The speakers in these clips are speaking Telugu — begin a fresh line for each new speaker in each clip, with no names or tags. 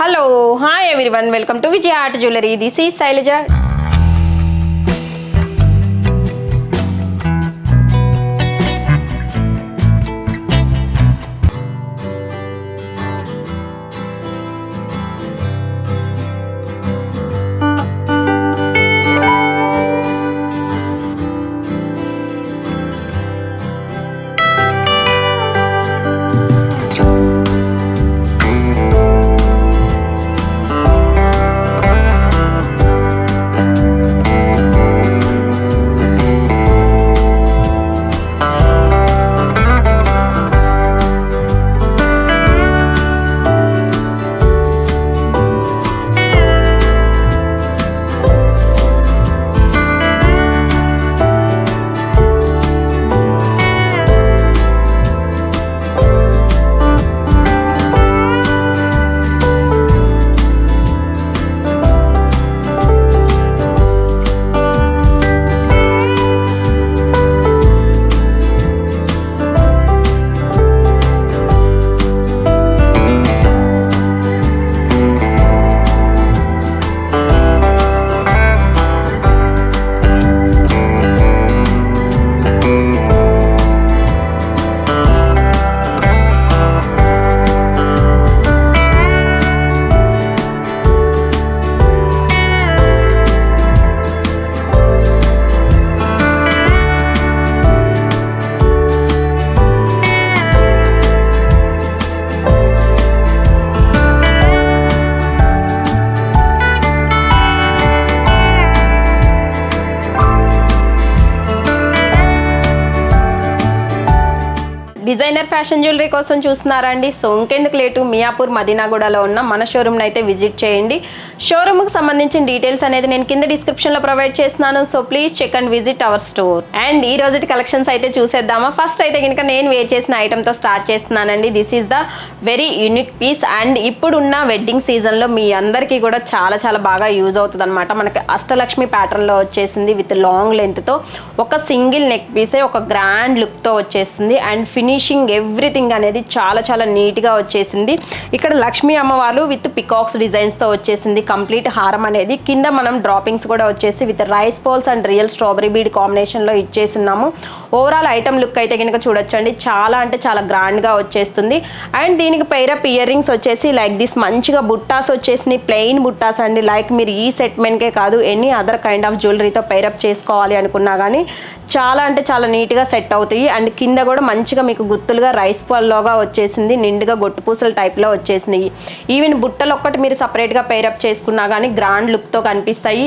Hello, hi everyone, welcome to Vijay Art Jewelry. This is Sailaja. Designer fashion jewellery కోసం చూస్తున్నారా అండి? సో ఇంకెందుకు లేటు, మియాపూర్ మదీనాగూడలో ఉన్న మన షోరూమ్ని అయితే విజిట్ చేయండి. షోరూమ్కి సంబంధించిన డీటెయిల్స్ అనేది నేను కింద డిస్క్రిప్షన్లో ప్రొవైడ్ చేస్తున్నాను. So please check and visit our store. And ఈ రోజు కలెక్షన్స్ అయితే చూసేద్దామా. ఫస్ట్ అయితే కనుక నేను వేర్ చేసిన ఐటమ్తో స్టార్ట్ చేస్తున్నానండి. This is the very unique piece and ఇప్పుడున్న వెడ్డింగ్ సీజన్లో మీ అందరికీ కూడా చాలా చాలా బాగా యూజ్ అవుతుంది అనమాట. మనకి అష్టలక్ష్మి ప్యాటర్న్లో వచ్చేసింది విత్ లాంగ్ లెంత్తో ఒక సింగిల్ నెక్ పీసే ఒక గ్రాండ్ లుక్తో వచ్చేస్తుంది. అండ్ ఫినిషింగ్ ఎవ్రీథింగ్ అనేది చాలా చాలా నీట్గా వచ్చేసింది. ఇక్కడ లక్ష్మీ అమ్మవారు విత్ పికాక్స్ డిజైన్స్తో వచ్చేసింది కంప్లీట్ హారం అనేది. కింద మనం డ్రాపింగ్స్ కూడా వచ్చేసి with rice poles and real strawberry bead కాంబినేషన్లో ఇచ్చేస్తున్నాము. ఓవరాల్ ఐటమ్ లుక్ అయితే కనుక చూడొచ్చండి, చాలా అంటే చాలా గ్రాండ్గా వచ్చేస్తుంది. అండ్ దీనికి పైరప్ ఇయర్ రింగ్స్ వచ్చేసి లైక్ దిస్ మంచిగా బుట్టాస్ వచ్చేసినాయి, ప్లెయిన్ బుట్టాస్ అండి. లైక్ మీరు ఈ సెట్మెంట్కే కాదు ఎనీ అదర్ కైండ్ ఆఫ్ జ్యువెలరీతో పైరప్ చేసుకోవాలి అనుకున్నా కానీ చాలా అంటే చాలా నీట్గా సెట్ అవుతాయి. అండ్ కింద కూడా మంచిగా మీకు గుత్తులుగా రైస్ పాల్లోగా వచ్చేసింది, నిండుగా గొట్టు పూసల టైప్లో వచ్చేసినాయి. ఈవెన్ బుట్టలు ఒక్కటి మీరు సపరేట్గా పైరప్ చేసుకున్నా కానీ గ్రాండ్ లుక్తో కనిపిస్తాయి.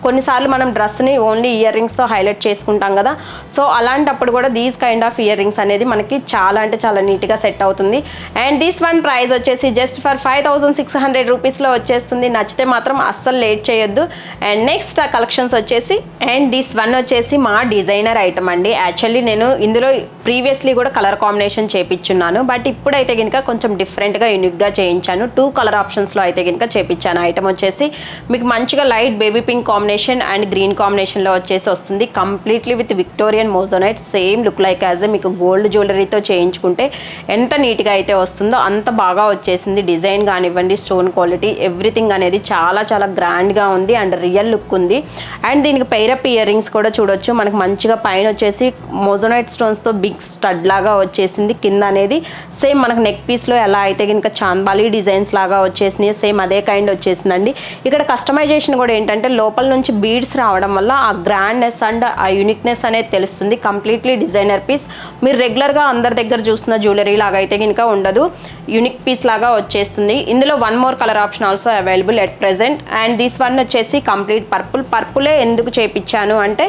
కొన్నిసార్లు మనం డ్రెస్ని ఓన్లీ ఇయర్ రింగ్స్తో హైలైట్ చేసుకుంటాం కదా, సో అలాంటప్పుడు కూడా these kind of ear rings అనేది మనకి చాలా అంటే చాలా నీట్గా సెట్ అవుతుంది. అండ్ దిస్ వన్ ప్రైస్ వచ్చేసి జస్ట్ ఫర్ 5600 రూపీస్లో వచ్చేస్తుంది. నచ్చితే మాత్రం అస్సలు లేట్ చేయొద్దు. అండ్ నెక్స్ట్ ఆ కలెక్షన్స్ వచ్చేసి అండ్ దిస్ వన్ వచ్చేసి మా డిజైనర్ ఐటమ్ అండి. యాక్చువల్లీ నేను ఇందులో ప్రీవియస్లీ కూడా కలర్ కాంబినేషన్ చేయించున్నాను, బట్ ఇప్పుడైతే కనుక కొంచెం డిఫరెంట్గా యూనిక్గా చేయించాను. 2 కలర్ ఆప్షన్స్లో అయితే కనుక చేయించాను. ఐటమ్ వచ్చేసి మీకు మంచిగా light baby pink combination and green కాంబినేషన్లో వచ్చేసి వస్తుంది. Completely with Victorian మోజోనైట్ same look like as మీకు గోల్డ్ జ్యువెలరీతో చేయించుకుంటే ఎంత నీట్గా అయితే వస్తుందో అంత బాగా వచ్చేసింది. డిజైన్ కానివ్వండి, స్టోన్ క్వాలిటీ ఎవ్రీథింగ్ అనేది చాలా చాలా గ్రాండ్గా ఉంది అండ్ రియల్ లుక్ ఉంది. అండ్ దీనికి పైరప్ ఇయర్ రింగ్స్ కూడా చూడొచ్చు. మనకు మంచిగా పైన వచ్చేసి మోజోనైట్ స్టోన్స్తో బిగ్ స్టడ్ లాగా వచ్చేసింది. కింద అనేది సేమ్ మనకు నెక్ పీస్లో ఎలా అయితే కనుక చాంబాలి డిజైన్స్ లాగా వచ్చేసినాయి సేమ్ అదే కైండ్ వచ్చేసిందండి. ఇక్కడ కస్టమైజేషన్ కూడా ఏంటంటే లోపల నుంచి బీడ్స్ రావడం వల్ల ఆ గ్రాండ్నెస్ అండ్ ఆ యూనిక్నెస్ అనేది తెలుస్తుంది. Completely designer piece. మీరు రెగ్యులర్గా అందరి దగ్గర చూసిన జ్యువెలరీ లాగా అయితే కనుక ఉండదు, యూనిక్ పీస్ లాగా వచ్చేస్తుంది. ఇందులో 1 more colour option also available at present. And this one వచ్చేసి కంప్లీట్ పర్పులే ఎందుకు చేయించాను అంటే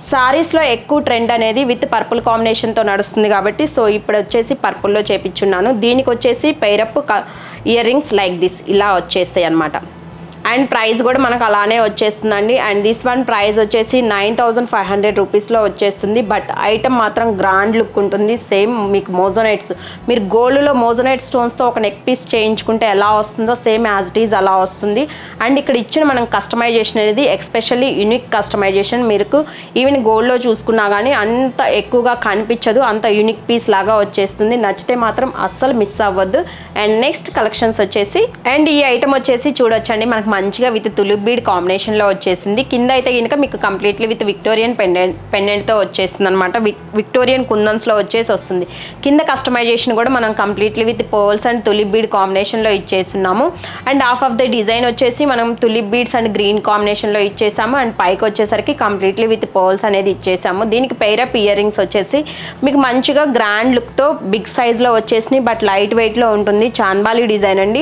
సారీస్లో ఎక్కువ ట్రెండ్ అనేది విత్ పర్పుల్ కాంబినేషన్తో నడుస్తుంది కాబట్టి సో ఇప్పుడు వచ్చేసి పర్పుల్లో చేయించున్నాను. దీనికి వచ్చేసి pair up ear rings like this ఇలా వచ్చేస్తాయి అనమాట. అండ్ ప్రైస్ కూడా మనకు అలానే వచ్చేస్తుందండి. అండ్ దిస్ వన్ ప్రైస్ వచ్చేసి 9500 రూపీస్లో వచ్చేస్తుంది. బట్ ఐటమ్ మాత్రం గ్రాండ్ లుక్ ఉంటుంది. సేమ్ మీకు మోజోనైట్స్, మీరు గోల్డ్లో మోజోనైట్ స్టోన్స్తో ఒక నెక్ పీస్ చేయించుకుంటే ఎలా వస్తుందో సేమ్ యాజ్ ఇట్ ఈజ్ అలా వస్తుంది. అండ్ ఇక్కడ ఇచ్చిన మనం కస్టమైజేషన్ అనేది ఎస్పెషల్లీ యూనిక్ కస్టమైజేషన్. మీకు ఈవెన్ గోల్డ్లో చూసుకున్నా కానీ అంత ఎక్కువగా కనిపించదు, అంత యూనిక్ పీస్ లాగా వచ్చేస్తుంది. నచ్చితే మాత్రం అస్సలు మిస్ అవ్వద్దు. అండ్ నెక్స్ట్ కలెక్షన్స్ వచ్చేసి, అండ్ ఈ ఐటమ్ వచ్చేసి చూడొచ్చండి, మనకు మంచిగా విత్ తులిప్ బీడ్ కాంబినేషన్లో వచ్చేసింది. కింద అయితే కనుక మీకు కంప్లీట్లీ విత్ విక్టోరియన్ పెండెంట్తో వచ్చేస్తుంది అనమాట. విక్టోరియన్ కుందన్స్లో వచ్చేసి వస్తుంది. కింద కస్టమైజేషన్ కూడా మనం completely with pearls and tulip bead కాంబినేషన్లో ఇచ్చేస్తున్నాము. And half of the design వచ్చేసి మనం తులిప్ బీడ్స్ అండ్ గ్రీన్ కాంబినేషన్లో ఇచ్చేసాము. అండ్ పైకి వచ్చేసరికి కంప్లీట్లీ విత్ పర్ల్స్ అనేది ఇచ్చేసాము. దీనికి పెయిరప్ ఇయర్ రింగ్స్ వచ్చేసి మీకు మంచిగా గ్రాండ్ లుక్తో బిగ్ సైజ్లో వచ్చేసినాయి. బట్ లైట్ వెయిట్లో ఉంటుంది. చాంద్బాలి డిజైన్ అండి.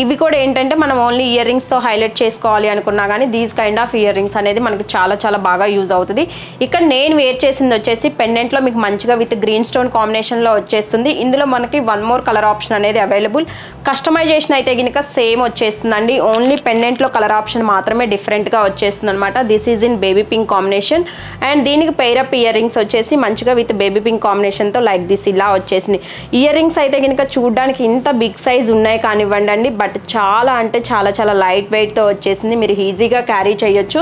ఇవి కూడా ఏంటంటే మనం ఓన్లీ ఇయర్ రింగ్స్తో హైలైట్ చేసుకోవాలి అనుకున్నా కానీ these kind of ear rings అనేది మనకి చాలా చాలా బాగా యూజ్ అవుతుంది. ఇక్కడ నేను వేర్ చేసింది వచ్చేసి పెండెంట్లో మీకు మంచిగా విత్ గ్రీన్ స్టోన్ కాంబినేషన్లో వచ్చేస్తుంది. ఇందులో మనకి వన్ మోర్ కలర్ ఆప్షన్ అనేది అవైలబుల్. కస్టమైజేషన్ అయితే కనుక సేమ్ వచ్చేస్తుందండి. ఓన్లీ పెండెంట్లో కలర్ ఆప్షన్ మాత్రమే డిఫరెంట్గా వచ్చేస్తుంది అనమాట. This is in baby pink combination. And దీనికి పెయిరప్ ఇయర్ రింగ్స్ వచ్చేసి మంచిగా విత్ బేబీ పింక్ కాంబినేషన్తో లైక్ దిస్ ఇలా వచ్చేసింది. ఇయర్ రింగ్స్ అయితే కనుక చూడడానికి ఇంత బిగ్ సైజ్ ఉన్నాయి కానివ్వండి అండి, బట్ చాలా అంటే చాలా చాలా లైట్ వెయిట్తో వచ్చేసింది. మీరు ఈజీగా క్యారీ చేయొచ్చు.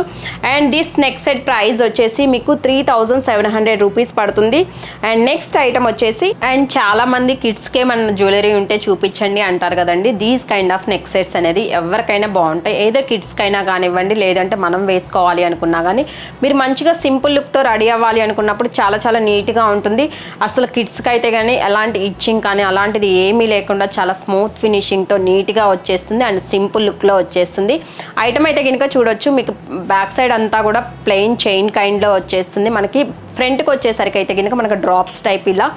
And this next set price వచ్చేసి మీకు 3700 రూపీస్ పడుతుంది. అండ్ నెక్స్ట్ ఐటమ్ వచ్చేసి, అండ్ చాలా మంది కిడ్స్కే మన జ్యువెలరీ ఉంటే చూపించండి అంటారు కదండి. These kind of neck sets అనేది ఎవరికైనా బాగుంటాయి. ఏదో కిడ్స్కైనా కానివ్వండి, లేదంటే మనం వేసుకోవాలి అనుకున్నా కానీ మీరు మంచిగా సింపుల్ లుక్తో రెడీ అవ్వాలి అనుకున్నప్పుడు చాలా చాలా నీట్గా ఉంటుంది. అసలు కిడ్స్కి అయితే కానీ ఎలాంటి ఇచ్చింగ్ కానీ అలాంటిది ఏమీ లేకుండా చాలా స్మూత్ ఫినిషింగ్తో నీట్గా వచ్చేస్తుంది. అండ్ సింపుల్ లుక్లో వచ్చేస్తుంది. ఐటమ్ అయితే కనుక చూడొచ్చు, మీకు బ్యాక్ సైడ్ అంతా కూడా ప్లెయిన్ చైన్ కైండ్లో వచ్చేస్తుంది. మనకి ఫ్రంట్కి వచ్చేసరికి అయితే కనుక మనకు డ్రాప్స్ టైప్ ఇలా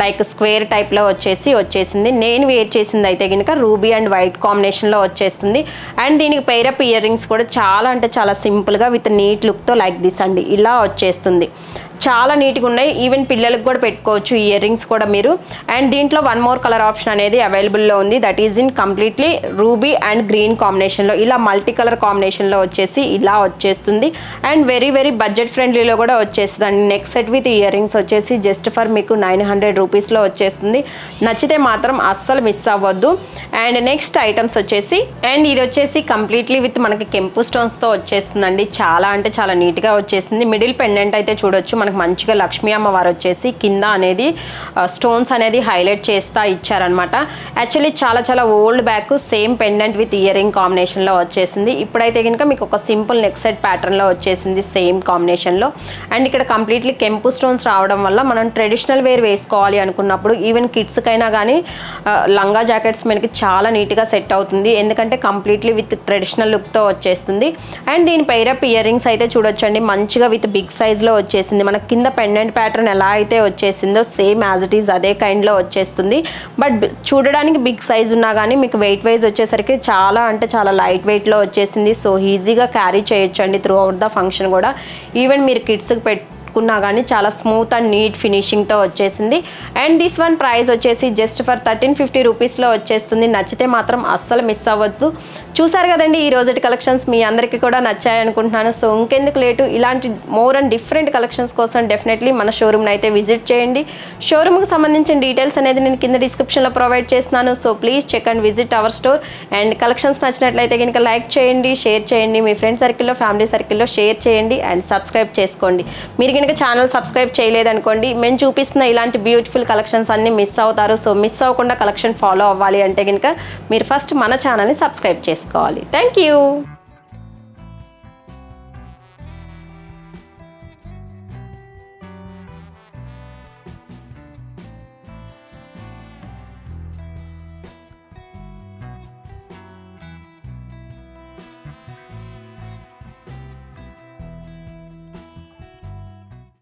లైక్ స్క్వేర్ టైప్లో వచ్చేసింది. నేను వేర్ చేసింది అయితే కనుక రూబీ అండ్ వైట్ కాంబినేషన్లో వచ్చేస్తుంది. అండ్ దీనికి పెయిరప్ ఇయర్ రింగ్స్ కూడా చాలా అంటే చాలా సింపుల్గా విత్ నీట్ లుక్తో లైక్ దిస్ అండి ఇలా వచ్చేస్తుంది. చాలా నీట్గా ఉన్నాయి. ఈవెన్ పిల్లలకు కూడా పెట్టుకోవచ్చు ఇయర్ రింగ్స్ కూడా మీరు. అండ్ దీంట్లో వన్ మోర్ కలర్ ఆప్షన్ అనేది అవైలబుల్లో ఉంది. That is in completely ruby and green కాంబినేషన్లో ఇలా మల్టీ కలర్ కాంబినేషన్లో వచ్చేసి ఇలా వచ్చేస్తుంది. అండ్ వెరీ వెరీ బడ్జెట్ ఫ్రెండ్లీలో కూడా వచ్చేస్తుంది అండి. Next set with ear rings వచ్చేసి జస్ట్ ఫర్ మీకు 900 రూపీస్లో వచ్చేస్తుంది. నచ్చితే మాత్రం అస్సలు మిస్ అవ్వద్దు. అండ్ నెక్స్ట్ ఐటమ్స్ వచ్చేసి, అండ్ ఇది వచ్చేసి కంప్లీట్లీ విత్ మనకి కెంపు స్టోన్స్తో వచ్చేస్తుందండి. చాలా అంటే చాలా నీట్గా వచ్చేసింది. మిడిల్ పెండెంట్ అయితే చూడొచ్చు, మనకు మంచిగా లక్ష్మీ అమ్మవారు వచ్చేసి కింద అనేది స్టోన్స్ అనేది హైలైట్ చేస్తా ఇచ్చారనమాట. యాక్చువల్లీ చాలా చాలా old back same pendant with ear ring కాంబినేషన్లో వచ్చేసింది. ఇప్పుడైతే కనుక మీకు ఒక సింపుల్ నెక్ సెట్ ప్యాటర్న్లో వచ్చేసింది సేమ్ కాంబినేషన్లో. అండ్ ఇక్కడ కంప్లీట్లీ కెంపు స్టోన్స్ రావడం వల్ల మనం ట్రెడిషనల్ వేర్ వేసుకోవాలి అనుకున్నప్పుడు ఈవెన్ కిడ్స్కైనా కానీ లంగా జాకెట్స్ మనకి చాలా నీట్గా సెట్ అవుతుంది. ఎందుకంటే కంప్లీట్లీ విత్ ట్రెడిషనల్ లుక్తో వచ్చేస్తుంది. అండ్ దీని పెయిరప్ ఇయర్ రింగ్స్ అయితే చూడొచ్చండి, మంచిగా విత్ బిగ్ సైజ్లో వచ్చేసింది. మనకి కింద పెండెంట్ ప్యాటర్న్ ఎలా అయితే వచ్చేసిందో సేమ్ యాజ్ ఇట్ ఈజ్ అదే కైండ్లో వచ్చేస్తుంది. బట్ చూడడానికి బిగ్ సైజ్ ఉన్నా కానీ మీకు వెయిట్ వైజ్ వచ్చేసరికి చాలా అంటే చాలా లైట్ వెయిట్లో వచ్చేసింది. సో ఈజీగా క్యారీ చేయొచ్చు అండి త్రూ అవుట్ ద ఫంక్షన్ కూడా. ఈవెన్ మీరు కిడ్స్కి పెట్టుకున్నా కానీ చాలా స్మూత్ అండ్ నీట్ ఫినిషింగ్తో వచ్చేసింది. అండ్ దిస్ వన్ ప్రైస్ వచ్చేసి జస్ట్ ఫర్ 1350 రూపీస్లో వచ్చేస్తుంది. నచ్చితే మాత్రం అస్సలు మిస్ అవ్వద్దు. చూసారు కదండి ఈ రోజుటి కలెక్షన్స్, మీ అందరికీ కూడా నచ్చాయి అనుకుంటున్నాను. సో ఇంకెందుకు లేటు, ఇలాంటి మోర్ అండ్ డిఫరెంట్ కలెక్షన్స్ కోసం డెఫినెట్లీ మన షోరూమ్ని అయితే విజిట్ చేయండి. షోరూమ్కి సంబంధించిన డీటెయిల్స్ అనేది నేను కింద డిస్క్రిప్షన్లో ప్రొవైడ్ చేస్తున్నాను. So please check and visit our store. And collections నచ్చినట్లయితే కనుక లైక్ చేయండి, షేర్ చేయండి, మీ ఫ్రెండ్ సర్కిల్లో ఫ్యామిలీ సర్కిల్లో షేర్ చేయండి అండ్ సబ్స్క్రైబ్ చేసుకోండి. మీరు కనుక ఛానల్ సబ్స్క్రైబ్ చేయలేదనుకోండి, మేము చూపిస్తున్న ఇలాంటి బ్యూటిఫుల్ కలెక్షన్స్ అన్నీ మిస్ అవుతారు. సో మిస్ అవ్వకుండా కలెక్షన్ ఫాలో అవ్వాలి అంటే కనుక మీరు ఫస్ట్ మన ఛానల్ని సబ్స్క్రైబ్ చేసుకోవాలి. Thank you.